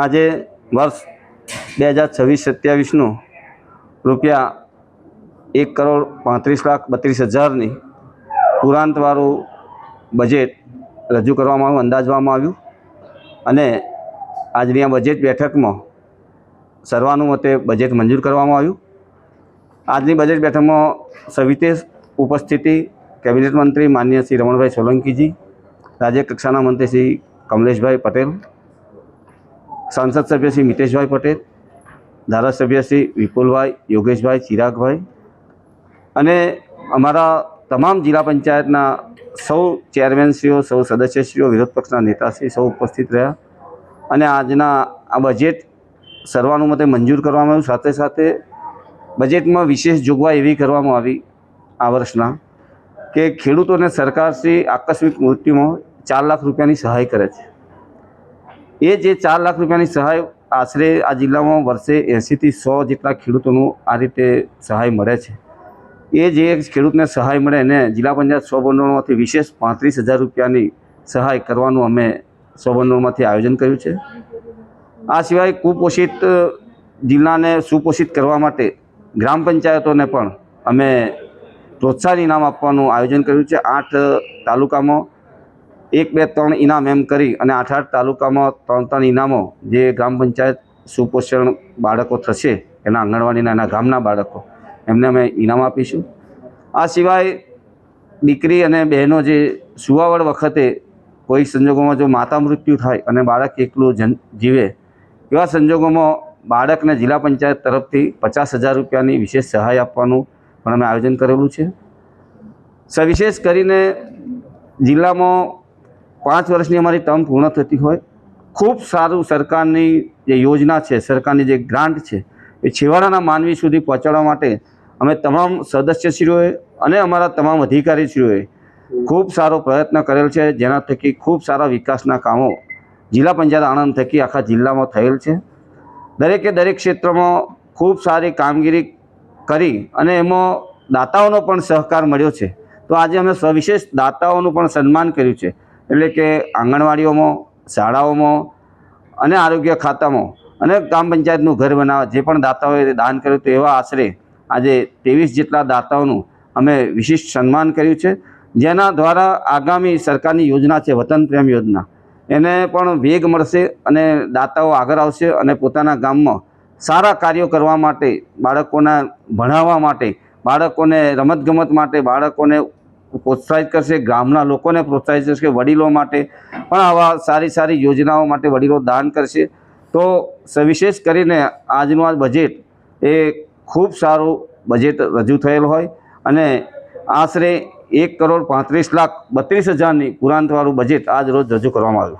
આજે વર્ષ 2026-27નું રૂપિયા 1,35,32,000ની પુરાંતવાળું બજેટ રજૂ કરવામાં આવ્યું, અંદાજવામાં આવ્યું અને આજની આ બજેટ બેઠકમાં સર્વાનુમતે બજેટ મંજૂર કરવામાં આવ્યું। આજની બજેટ બેઠકમાં સવિશેષ ઉપસ્થિતિ કેબિનેટ મંત્રી માનનીય શ્રી રમણભાઈ સોલંકીજી, રાજ્ય કક્ષાના મંત્રી શ્રી કમલેશભાઈ પટેલ, सांसद सभ्य श्री मितेशभाई पटेल, धारासभ्य श्री विपुलभाई, योगेशभाई, चिरागभाई अने अमारा तमाम जिला पंचायतना सौ चेरमेनश्रीओ, सौ सदस्यश्रीओ, विरोध पक्षना नेताश्री सौ उपस्थित रह्या अने आजना आ बजेट सर्वानुमते मंजूर करवामां आव्युं। साथे साथे बजेटमां विशेष जोगवाई एवी करवामां आवी आ वर्षना के खेडूतोने सरकारश्री आकस्मिक मृत्युमां 4 लाख रूपियानी सहाय करे छे। ये जे 4 लाख रूपियानी सहाय आश्रे आ जिल्लामां वर्षे 80 થી 100 जेटला खेडूतोनुं आ रीते सहाय मळे छे। ये जे खेडूतने सहाय मळे ने जिला पंचायत स्वभंडोळमांथी विशेष 35,000 रूपियानी सहाय करवानुं अमे स्वभंडोळमांथी आयोजन कर्युं छे। आ सिवाय कुपोषित जिल्लाने सुपोषित करवा माटे ग्राम पंचायतोने पण अमे प्रोत्साहन इनाम आपवानुं आयोजन कर्युं छे। 8 तालुकामां 1, 2, 3 इनाम एम करी अने 8 तालुकामां 3 इनामों जे ग्राम पंचायत सुपोषण बाळको थशे एना आंगणवाड़ीना एना गामना बाळको एमने अमे इनाम आपीशुं। आ सिवाय दीकरी अने बहनों जे सुवावड़ वखते कोई संजोगोमां जो माता मृत्यु थाय अने बाळक एकलुं जीवे एवा संजोगोमां बाळकने जिला पंचायत तरफथी 50,000 रूपियानी विशेष सहाय आपवानुं पण अमे आयोजन करेलुं छे। सविशेष करीने जिल्लामां 5 वर्षनी अमारी टर्म पूर्ण थती होय खूब सारू सरकारनी जे योजना है, सरकारनी जे ग्रांट है ए छेवाड़ाना मानवी सुधी पहोंचाडवा माटे अमे तमाम सदस्यश्रीओए अने अमारा तमाम अधिकारीश्रीओए खूब सारो प्रयत्न करेल छे, जेना थकी खूब सारा विकासना कामों जिला पंचायत आणंद थकी आखा जिल्लामां थयेल छे। दरेके दरेक क्षेत्रमां खूब सारी कामगीरी करी अने एमां दाताओनो पण सहकार मळ्यो छे। तो आज अमे सविशेष दाताओनुं पण सन्मान कर्युं छे, एटले के आंगणवाड़ीओमां, शाळाओमां अने आरोग्य खातामां अने ग्राम पंचायतनुं घर बनाववा जे पण दाताओए दान कर्युं तो एवा आश्रे आज 23 जेटला दाताओनुं अमे विशिष्ट सन्मान कर्युं छे, जेना द्वारा आगामी सरकारनी योजना छे वतन प्रेम योजना एने पण वेग मळशे अने दाताओ आगळ आवशे अने पोताना गाममां सारा कार्यो करवा माटे, बाळकोने भणाववा माटे, बाळकोने रमतगमत माटे बाळकोने प्रोत्साहित करशे, गामना लोकोने प्रोत्साहित करशे, वडीलो माटे पण आवा सारी सारी योजनाओं माटे वडीलो दान करशे। तो सविशेष करीने आजनुं आ बजेट ए खूब सारू बजेट रजू थयेल होय अने आश्रे 1,35,32,000 पुरांतवाळुं बजेट आज रोज रजू करवामां आव्युं।